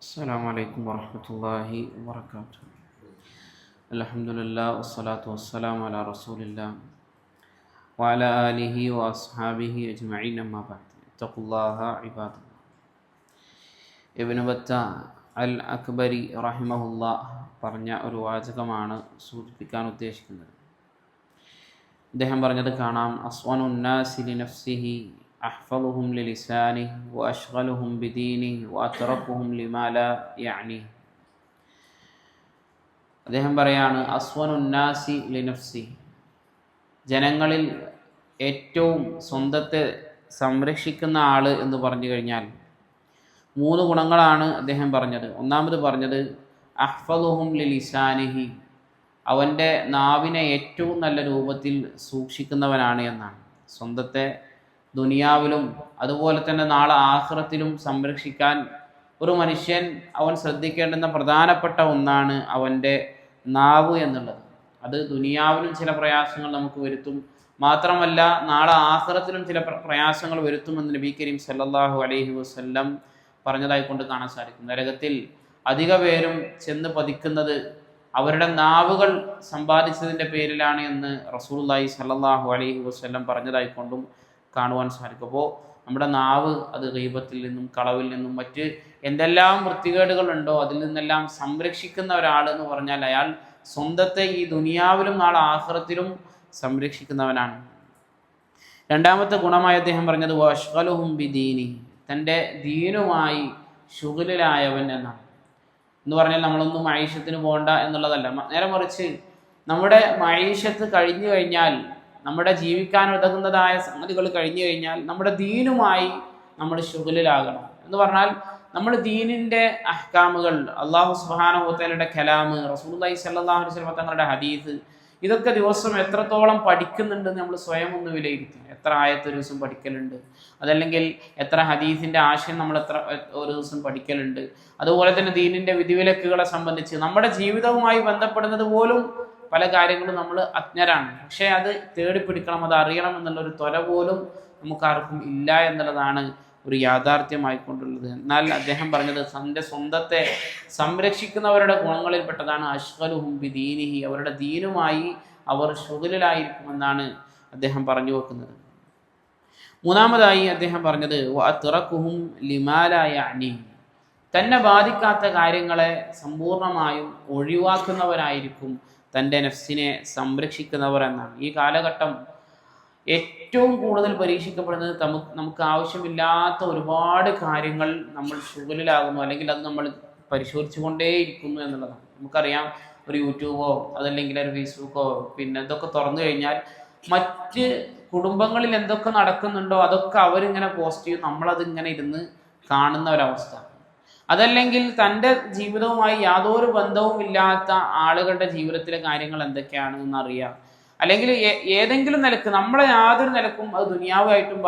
السلام عليكم ورحمة الله وبركاته. الحمد لله والصلاة والسلام على رسول الله وعلى آله وأصحابه أجمعين أما بعد اتقوا الله عباد الله. ഇബ്നു ബത്ത അൽ അക്ബരി റഹിമഹുല്ലാ പറഞ്ഞ ഒരു വാചകമാണ് സൂചിപ്പിക്കാൻ ഉദ്ദേശിക്കുന്നത്. അദ്ദേഹം പറഞ്ഞത് കാണാം: അസ്വനുന്നാസി ലിനഫ്സിഹി അഹ്ഫളുഹും ലിലിസാനിഹി വഅശ്ഗലുഹും ബിദീനിഹി വഅത്റഫുഹും ലിമാ ലാ യഅനി. അദ്ദേഹം പറയാണ്, അസ്വനുന്നാസി ലിനഫ്സിഹി, ജനങ്ങളിൽ ഏറ്റവും സ്വന്തത്തെ സംരക്ഷിക്കുന്ന ആള് എന്ന് പറഞ്ഞു കഴിഞ്ഞാൽ 3 ഗുണങ്ങളാണ് അദ്ദേഹം പറഞ്ഞത്. ഒന്നാമത് പറഞ്ഞത് അഹ്ഫളുഹും ലിലിസാനിഹി, അവൻ്റെ നാവിനെ ഏറ്റവും നല്ല രൂപത്തിൽ സൂക്ഷിക്കുന്നവനാണ് എന്നാണ്. സ്വന്തത്തെ ദുനിയാവിലും അതുപോലെ തന്നെ നാളെ ആഖിറത്തിലും സംരക്ഷിക്കാൻ ഒരു മനുഷ്യൻ അവൻ ശ്രദ്ധിക്കേണ്ടുന്ന പ്രധാനപ്പെട്ട ഒന്നാണ് അവൻ്റെ നാവ് എന്നുള്ളത്. അത് ദുനിയാവിലും ചില പ്രയാസങ്ങൾ നമുക്ക് വരുത്തും, മാത്രമല്ല നാളെ ആഖിറത്തിലും ചില പ്രയാസങ്ങൾ വരുത്തുമെന്ന് നബി കരീം സല്ലല്ലാഹു അലൈഹി വസല്ലം പറഞ്ഞതായിക്കൊണ്ട് കാണാൻ സാധിക്കും. നരകത്തിൽ അധിക പേരും ചെന്ന് പതിക്കുന്നത് അവരുടെ നാവുകൾ സമ്പാദിച്ചതിൻ്റെ പേരിലാണ് എന്ന് റസൂലുള്ളാഹി സ്വല്ലല്ലാഹു അലൈഹി വസല്ലം പറഞ്ഞതായിക്കൊണ്ടും കാണുവാൻ സാധിക്കും. അപ്പോൾ നമ്മുടെ നാവ് അത് ഗീബത്തിൽ നിന്നും കളവിൽ നിന്നും മറ്റ് എന്തെല്ലാം വൃത്തികേടുകളുണ്ടോ അതിൽ നിന്നെല്ലാം സംരക്ഷിക്കുന്ന ഒരാൾ എന്ന് പറഞ്ഞാൽ അയാൾ സ്വന്തത്തെ ഈ ദുനിയാവിലും നാളെ ആഖിറത്തിലും സംരക്ഷിക്കുന്നവനാണ്. രണ്ടാമത്തെ ഗുണമായി അദ്ദേഹം പറഞ്ഞത് വഅശ്ഗലുഹും ബിദീനി, തൻ്റെ ദീനുമായി ശുഗലിലായവൻ എന്നാണ്. എന്ന് പറഞ്ഞാൽ നമ്മളൊന്നും മഈശത്തിന് പോകണ്ട എന്നുള്ളതല്ല, നേരെ മറിച്ച് നമ്മുടെ മഈശത്ത് കഴിഞ്ഞു കഴിഞ്ഞാൽ, നമ്മുടെ ജീവിക്കാൻ ഉതകുന്നതായ സംഗതികൾ കഴിഞ്ഞു കഴിഞ്ഞാൽ നമ്മുടെ ദീനുമായി നമ്മൾ ശുഗലിലാകണം. എന്ന് പറഞ്ഞാൽ നമ്മൾ ദീനിൻ്റെ അഹ്കാമുകൾ, അല്ലാഹു സുബ്ഹാനഹു വ തആലയുടെ കലാം, റസൂലുള്ളാഹി സ്വല്ലല്ലാഹു അലൈഹി വസല്ലം തങ്ങളുടെ ഹദീസ്, ഇതൊക്കെ ദിവസം എത്രത്തോളം പഠിക്കുന്നുണ്ടെന്ന് നമ്മൾ സ്വയം ഒന്ന് വിലയിരുത്തും. എത്ര ആയത്ത് ഒരു ദിവസം പഠിക്കലുണ്ട്, അതല്ലെങ്കിൽ എത്ര ഹദീസിൻ്റെ ആശയം നമ്മൾ ഒരു ദിവസം പഠിക്കലുണ്ട്. അതുപോലെ തന്നെ ദീനിൻ്റെ വിധിവിലക്കുകളെ സംബന്ധിച്ച് നമ്മുടെ ജീവിതവുമായി ബന്ധപ്പെടുന്നത് പോലും പല കാര്യങ്ങളും നമ്മൾ അജ്ഞരാണ്. പക്ഷേ അത് തേടിപ്പിടിക്കണം, അത് അറിയണം എന്നുള്ളൊരു ത്വര പോലും നമുക്കാർക്കും ഇല്ല എന്നുള്ളതാണ് ഒരു യാഥാർത്ഥ്യമായിക്കൊണ്ടുള്ളത്. എന്നാൽ അദ്ദേഹം പറഞ്ഞത് തൻ്റെ സ്വന്തത്തെ സംരക്ഷിക്കുന്നവരുടെ ഗുണങ്ങളിൽപ്പെട്ടതാണ് അശ്ഗലുഹും ബിദീനിഹി, അവരുടെ ദീനുമായി അവർ ശുഗലിലായിരിക്കുമെന്നാണ് അദ്ദേഹം പറഞ്ഞു വെക്കുന്നത്. മൂന്നാമതായി അദ്ദേഹം പറഞ്ഞത് വഅത്റഖുഹും ലിമാ ലാ യഅനി, തന്നെ ബാധിക്കാത്ത കാര്യങ്ങളെ സമ്പൂർണമായും ഒഴിവാക്കുന്നവരായിരിക്കും തൻ്റെ നഫ്സിനെ സംരക്ഷിക്കുന്നവർ എന്നാണ്. ഈ കാലഘട്ടം ഏറ്റവും കൂടുതൽ പരീക്ഷിക്കപ്പെടുന്നത് നമുക്ക് ആവശ്യമില്ലാത്ത ഒരുപാട് കാര്യങ്ങൾ നമ്മൾ ശുഗലിലാകുന്നു, അല്ലെങ്കിൽ അത് നമ്മൾ പരിശോധിച്ചു കൊണ്ടേയിരിക്കുന്നു എന്നുള്ളതാണ്. നമുക്കറിയാം, ഒരു യൂട്യൂബോ അതല്ലെങ്കിൽ ഒരു ഫേസ്ബുക്കോ പിന്നെ ഇതൊക്കെ തുറന്നു കഴിഞ്ഞാൽ മറ്റ് കുടുംബങ്ങളിൽ എന്തൊക്കെ നടക്കുന്നുണ്ടോ അതൊക്കെ അവരിങ്ങനെ പോസ്റ്റ് ചെയ്യും, നമ്മളതിങ്ങനെ ഇരുന്ന് കാണുന്ന ഒരവസ്ഥ. അതല്ലെങ്കിൽ തൻ്റെ ജീവിതവുമായി യാതൊരു ബന്ധവും ഇല്ലാത്ത ആളുകളുടെ ജീവിതത്തിലെ കാര്യങ്ങൾ എന്തൊക്കെയാണ് എന്നറിയാം. അല്ലെങ്കിൽ ഏതെങ്കിലും നിലക്ക് നമ്മളെ യാതൊരു നിലക്കും അത് ദുനിയാവായിട്ടും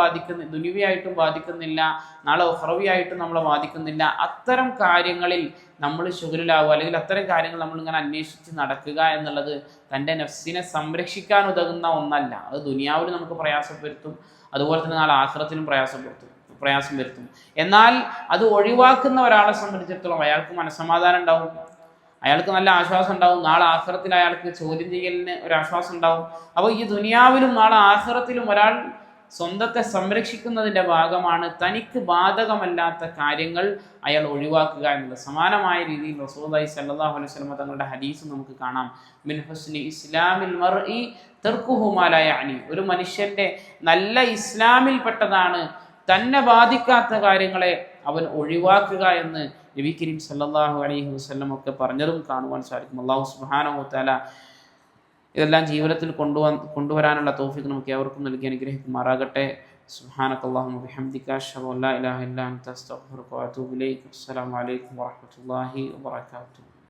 ബാധിക്കുന്നില്ല, നാളെ ഉഖ്റവിയായിട്ടും നമ്മളെ ബാധിക്കുന്നില്ല. അത്തരം കാര്യങ്ങളിൽ നമ്മൾ ശുഗലിലാവുക, അല്ലെങ്കിൽ അത്തരം കാര്യങ്ങൾ നമ്മളിങ്ങനെ അന്വേഷിച്ച് നടക്കുക എന്നുള്ളത് തൻ്റെ നഫ്സിനെ സംരക്ഷിക്കാൻ ഉതകുന്ന ഒന്നല്ല. അത് ദുനിയാവിൽ നമുക്ക് പ്രയാസം വരുത്തും, അതുപോലെ തന്നെ നാളെ ആഖിറത്തിലും പ്രയാസം വരുത്തും. എന്നാൽ അത് ഒഴിവാക്കുന്ന ഒരാളെ സംബന്ധിച്ചിടത്തോളം അയാൾക്ക് മനസ്സമാധാനം ഉണ്ടാവും, അയാൾക്ക് നല്ല ആശ്വാസം ഉണ്ടാവും. നാളെ ആഖിറത്തിൽ അയാൾക്ക് ചോദ്യം ചെയ്യലിന് ഒരു ആശ്വാസം ഉണ്ടാവും. അപ്പോൾ ഈ ദുനിയാവിലും നാളെ ആഖിറത്തിലും ഒരാൾ സ്വന്തത്തെ സംരക്ഷിക്കുന്നതിൻ്റെ ഭാഗമാണ് തനിക്ക് ബാധകമല്ലാത്ത കാര്യങ്ങൾ അയാൾ ഒഴിവാക്കുക എന്നുള്ളത്. സമാനമായ രീതിയിൽ റസൂലുള്ളാഹി സ്വല്ലല്ലാഹു അലൈഹി വസല്ലം തങ്ങളുടെ ഹദീസ് നമുക്ക് കാണാം: മിൻ ഹുസ്നി ഇസ്ലാമിൽ മർഇ തർക്കുഹു മാ ലാ യഅനി, ഒരു മനുഷ്യൻ്റെ നല്ല ഇസ്ലാമിൽപ്പെട്ടതാണ് തന്നെ ബാധിക്കാത്ത കാര്യങ്ങളെ അവൻ ഒഴിവാക്കുക എന്ന് നബി കരീം സല്ലല്ലാഹു അലൈഹി വസല്ലം ഒക്കെ പറഞ്ഞതും കാണുവാൻ സാധിക്കും. അല്ലാഹു സുബ്ഹാനഹു വ തആല ഇതെല്ലാം ജീവിതത്തിൽ കൊണ്ടുവരാനുള്ള തൗഫീഖ് നമുക്ക് ഏവർക്കും നൽകി അനുഗ്രഹിക്കുമാറാകട്ടെ. സുബ്ഹാനകല്ലാഹുമ്മ ബിഹംദിക അശ്ഹദു അല്ലാ ഇലാഹ ഇല്ലാ അൻത അസ്തഗ്ഫിറുക വ അതൂബു ഇലൈക്. അസ്സലാമു അലൈക്കും വറഹ്മത്തുള്ളാഹി വബറകാതുഹു.